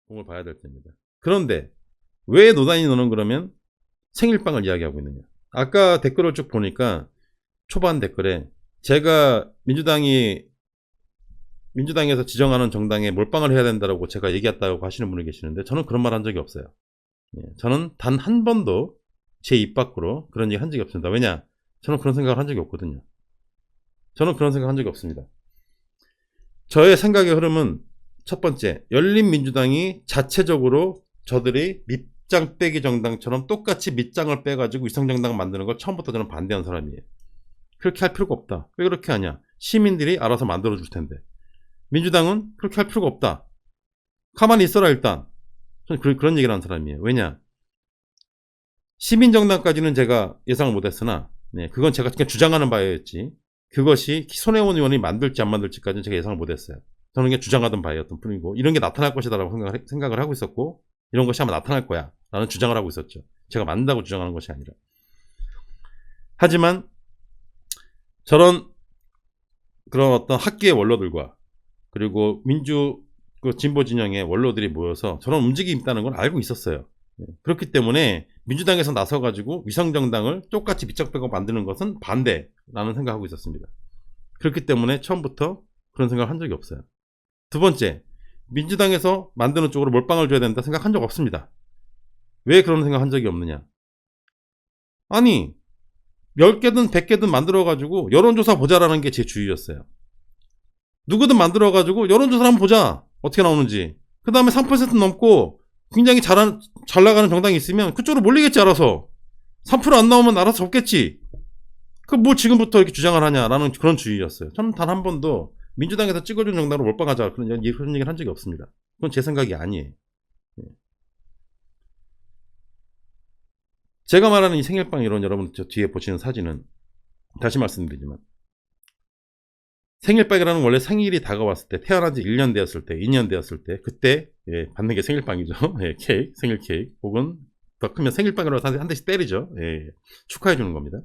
공을 봐야 될 때입니다. 그런데 왜 노단이 너는 그러면 생일빵을 이야기하고 있느냐. 아까 댓글을 쭉 보니까 초반 댓글에 제가 민주당에서 지정하는 정당에 몰빵을 해야 된다고 제가 얘기했다고 하시는 분이 계시는데 저는 그런 말 한 적이 없어요. 저는 단 한 번도 제 입 밖으로 그런 얘기 한 적이 없습니다. 왜냐? 저는 그런 생각을 한 적이 없거든요. 저는 그런 생각 한 적이 없습니다. 저의 생각의 흐름은 첫 번째, 열린민주당이 자체적으로 저들이 밑장 빼기 정당처럼 똑같이 밑장을 빼가지고 위성정당 만드는 걸 처음부터 저는 반대한 사람이에요. 그렇게 할 필요가 없다. 왜 그렇게 하냐? 시민들이 알아서 만들어줄 텐데. 민주당은 그렇게 할 필요가 없다. 가만히 있어라 일단. 저는 그런 얘기를 하는 사람이에요. 왜냐? 시민정당까지는 제가 예상을 못했으나 그건 제가 그냥 주장하는 바였지 그것이 손혜원 의원이 만들지 안 만들지까지는 제가 예상을 못했어요. 저는 그냥 주장하던 바였던 뿐이고 이런 게 나타날 것이다라고 생각을 하고 있었고 이런 것이 아마 나타날 거야 라는 주장을 하고 있었죠. 제가 만든다고 주장하는 것이 아니라. 하지만 그런 어떤 학계의 원로들과 그리고 진보 진영의 원로들이 모여서 저런 움직임이 있다는 걸 알고 있었어요. 그렇기 때문에 민주당에서 나서가지고 위성정당을 똑같이 밑장 빼고 만드는 것은 반대라는 생각하고 있었습니다. 그렇기 때문에 처음부터 그런 생각을 한 적이 없어요. 두 번째, 민주당에서 만드는 쪽으로 몰빵을 줘야 된다 생각한 적 없습니다. 왜 그런 생각 한 적이 없느냐? 아니 10개든 100개든 만들어가지고 여론조사 보자라는 게 제 주의였어요. 누구든 만들어가지고 여론조사 한번 보자. 어떻게 나오는지. 그 다음에 3% 넘고 굉장히 잘 나가는 정당이 있으면 그쪽으로 몰리겠지 알아서. 3% 안 나오면 알아서 접겠지. 뭐 지금부터 이렇게 주장을 하냐라는 그런 주의였어요. 저는 단 한 번도 민주당에서 찍어준 정당으로 몰빵하자 그런 얘기를 한 적이 없습니다. 그건 제 생각이 아니에요. 제가 말하는 이 생일빵 이론 여러분 저 뒤에 보시는 사진은 다시 말씀드리지만 생일빵이라는 원래 생일이 다가왔을 때 태어난 지 1년 되었을 때 2년 되었을 때 그때 받는 게 생일빵이죠. 케이크, 생일 케이크 혹은 더 크면 생일빵이라고 한 대씩 때리죠. 축하해 주는 겁니다.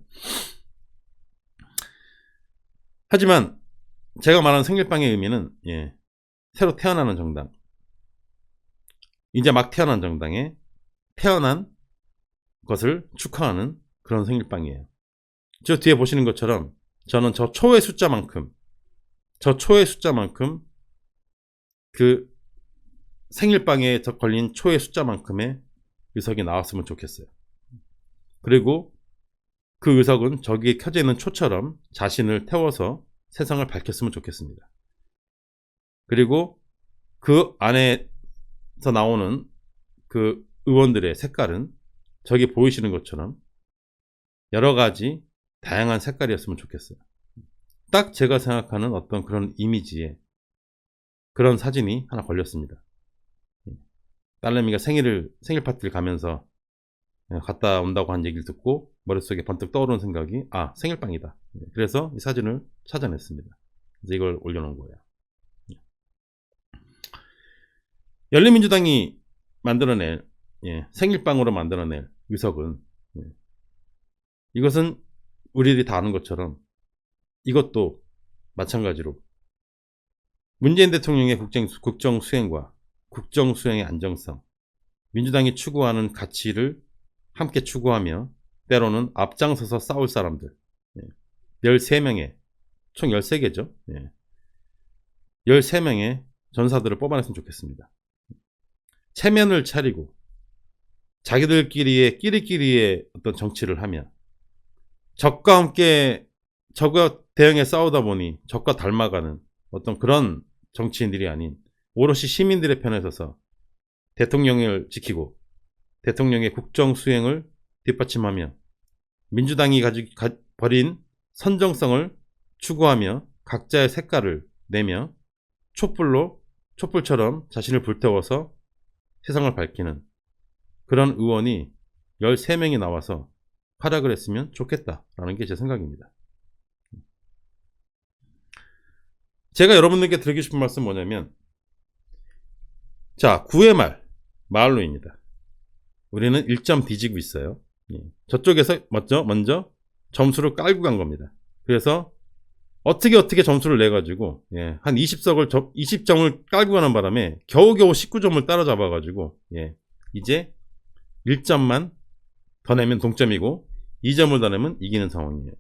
하지만 제가 말하는 생일빵의 의미는 새로 태어나는 정당 이제 막 태어난 정당에 태어난 것을 축하하는 그런 생일빵이에요. 저 뒤에 보시는 것처럼 저는 저 초의 숫자만큼 그 생일빵에 걸린 초의 숫자만큼의 의석이 나왔으면 좋겠어요. 그리고 그 의석은 저기에 켜져 있는 초처럼 자신을 태워서 세상을 밝혔으면 좋겠습니다. 그리고 그 안에서 나오는 그 의원들의 색깔은 저기 보이시는 것처럼 여러 가지 다양한 색깔이었으면 좋겠어요. 딱 제가 생각하는 어떤 그런 이미지에 그런 사진이 하나 걸렸습니다. 딸내미가 생일 파티를 가면서 갔다 온다고 한 얘기를 듣고 머릿속에 번뜩 떠오르는 생각이 생일빵이다. 그래서 이 사진을 찾아냈습니다. 이제 이걸 올려놓은 거예요. 열린민주당이 만들어낼 생일빵으로 만들어낼 의석은 이것은 우리들이 다 아는 것처럼 이것도 마찬가지로 문재인 대통령의 국정 수행과 국정 수행의 안정성, 민주당이 추구하는 가치를 함께 추구하며 때로는 앞장서서 싸울 사람들 13명의 총 13개죠. 13명의 전사들을 뽑아냈으면 좋겠습니다. 체면을 차리고 자기들끼리의 끼리끼리의 어떤 정치를 하며 적과 함께 적과 대응에 싸우다 보니 적과 닮아가는 어떤 그런 정치인들이 아닌 오롯이 시민들의 편에 서서 대통령을 지키고 대통령의 국정 수행을 뒷받침하며 민주당이 버린 선정성을 추구하며 각자의 색깔을 내며 촛불처럼 자신을 불태워서 세상을 밝히는 그런 의원이 13명이 나와서 활약을 했으면 좋겠다라는 게 제 생각입니다. 제가 여러분들께 드리고 싶은 말씀은 뭐냐면 자 9회 마을로입니다. 우리는 1점 뒤지고 있어요. 저쪽에서 먼저 점수를 깔고 간 겁니다. 그래서 어떻게 점수를 내가지고, 예, 한 20점을 깔고 가는 바람에 겨우겨우 19점을 따라잡아가지고, 예, 이제 1점만 더 내면 동점이고, 2점을 더 내면 이기는 상황이에요.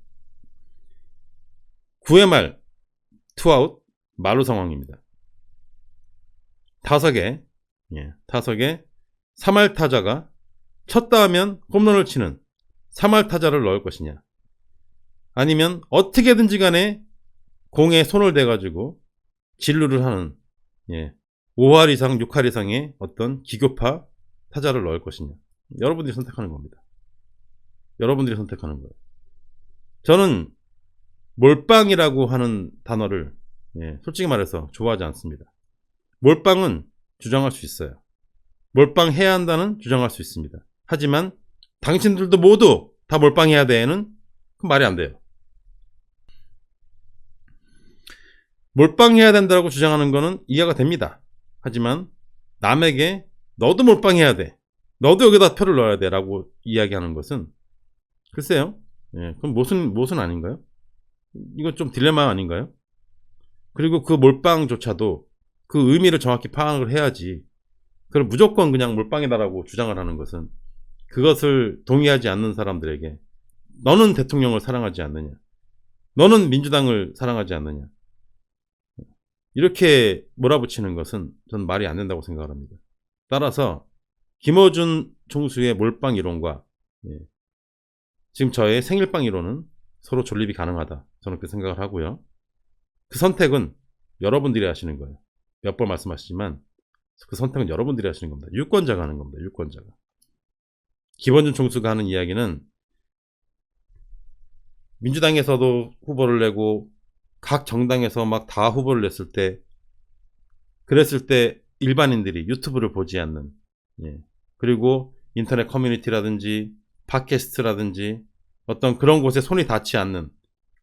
9회 말, 투아웃, 마루 상황입니다. 타석에 3할 타자가 쳤다 하면 홈런을 치는 3할 타자를 넣을 것이냐, 아니면 어떻게든지 간에 공에 손을 대가지고 진루를 하는 5할 이상 6할 이상의 어떤 기교파 타자를 넣을 것이냐, 여러분들이 선택하는 겁니다. 여러분들이 선택하는 거예요. 저는 몰빵이라고 하는 단어를 솔직히 말해서 좋아하지 않습니다. 몰빵은 주장할 수 있어요. 몰빵해야 한다는 주장할 수 있습니다. 하지만 당신들도 모두 다 몰빵해야 돼는 그건 말이 안 돼요. 몰빵해야 된다고 주장하는 거는 이해가 됩니다. 하지만 남에게 너도 몰빵해야 돼, 너도 여기다 표를 넣어야 돼 라고 이야기하는 것은 글쎄요, 그럼 모순 아닌가요? 이건 좀 딜레마 아닌가요? 그리고 그 몰빵조차도 그 의미를 정확히 파악을 해야지, 그럼 무조건 그냥 몰빵이다라고 주장을 하는 것은 그것을 동의하지 않는 사람들에게 너는 대통령을 사랑하지 않느냐, 너는 민주당을 사랑하지 않느냐, 이렇게 몰아붙이는 것은 저는 말이 안 된다고 생각을 합니다. 따라서 김어준 총수의 몰빵 이론과 지금 저의 생일빵 이론은 서로 존립이 가능하다, 저는 그렇게 생각을 하고요. 그 선택은 여러분들이 하시는 거예요. 몇 번 말씀하시지만 그 선택은 여러분들이 하시는 겁니다. 유권자가 하는 겁니다. 유권자가. 김어준 총수가 하는 이야기는 민주당에서도 후보를 내고 각 정당에서 막 다 후보를 냈을 때, 그랬을 때 일반인들이 유튜브를 보지 않는, 그리고 인터넷 커뮤니티라든지 팟캐스트라든지 어떤 그런 곳에 손이 닿지 않는,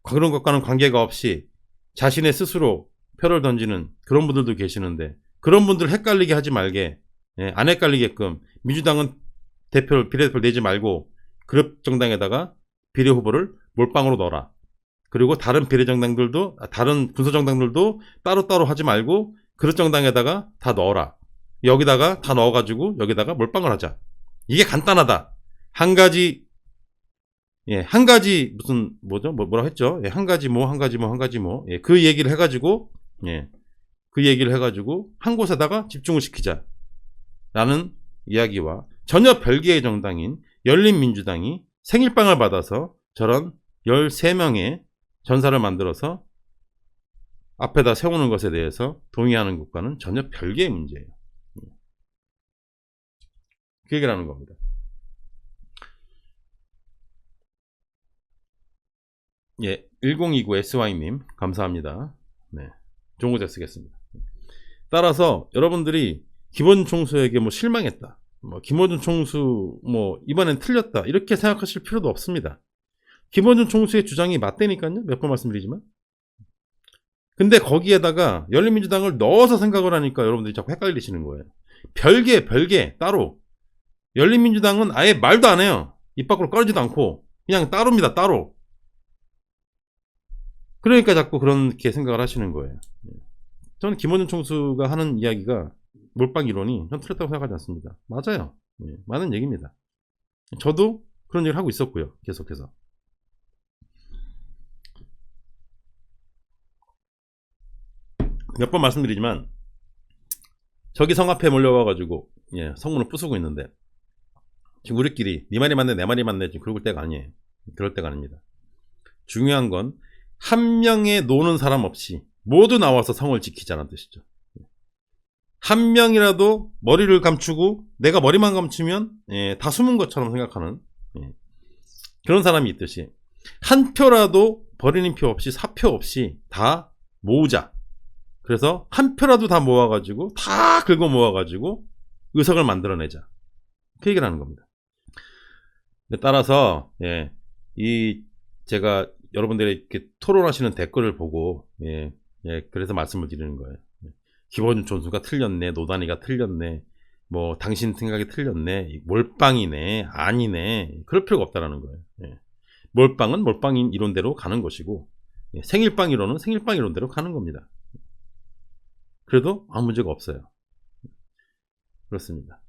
그런 것과는 관계가 없이 자신의 스스로 표를 던지는 그런 분들도 계시는데, 그런 분들 헷갈리게 하지 말게, 안 헷갈리게끔 민주당은 비례대표를 내지 말고 그룹 정당에다가 비례 후보를 몰빵으로 넣어라. 그리고 다른 비례정당들도, 다른 군소정당들도 따로따로 하지 말고 그룹 정당에다가 다 넣어라. 여기다가 다 넣어가지고 여기다가 몰빵을 하자. 이게 간단하다. 한 가지 무슨 뭐라고 했죠? 한 가지 그 얘기를 해가지고 한 곳에다가 집중을 시키자 라는 이야기와 전혀 별개의 정당인 열린민주당이 생일빵을 받아서 저런 13명의 전사를 만들어서 앞에다 세우는 것에 대해서 동의하는 것과는 전혀 별개의 문제예요. 그 얘기를 하는 겁니다. 예, 1029 SY님 감사합니다. 네, 좋은 곳에 쓰겠습니다. 따라서 여러분들이 김어준 총수에게 실망했다, 김어준 총수 이번엔 틀렸다, 이렇게 생각하실 필요도 없습니다. 김어준 총수의 주장이 맞다니까요. 몇 번 말씀드리지만. 근데 거기에다가 열린민주당을 넣어서 생각을 하니까 여러분들이 자꾸 헷갈리시는 거예요. 별개 따로. 열린민주당은 아예 말도 안 해요. 입 밖으로 꺼내지도 않고 그냥 따로입니다. 따로. 그러니까 자꾸 그렇게 생각을 하시는 거예요. 저는 김어준 총수가 하는 이야기가, 몰빵 이론이 전 틀렸다고 생각하지 않습니다. 맞아요. 맞는 얘기입니다. 저도 그런 얘기를 하고 있었고요. 계속해서. 몇 번 말씀드리지만 저기 성 앞에 몰려와가지고 성문을 부수고 있는데, 지금 우리끼리 네 말이 맞네 내 말이 맞네 지금 그럴 때가 아니에요. 그럴 때가 아닙니다. 중요한 건 한 명의 노는 사람 없이 모두 나와서 성을 지키자는 뜻이죠. 한 명이라도 머리를 감추고 내가 머리만 감추면 다 숨은 것처럼 생각하는 그런 사람이 있듯이, 한 표라도 버리는 표 없이, 사표 없이 다 모으자. 그래서 한 표라도 다 모아가지고, 다 긁어 모아가지고 의석을 만들어내자. 그 얘기를 하는 겁니다. 따라서 제가 여러분들이 이렇게 토론하시는 댓글을 보고 그래서 말씀을 드리는 거예요. 김어준 총수가 틀렸네, 노단이가 틀렸네, 당신 생각이 틀렸네, 몰빵이네, 아니네, 그럴 필요가 없다라는 거예요. 몰빵은 몰빵인 이론대로 가는 것이고, 생일빵 이론은 생일빵 이론대로 가는 겁니다. 그래도 아무 문제가 없어요. 그렇습니다.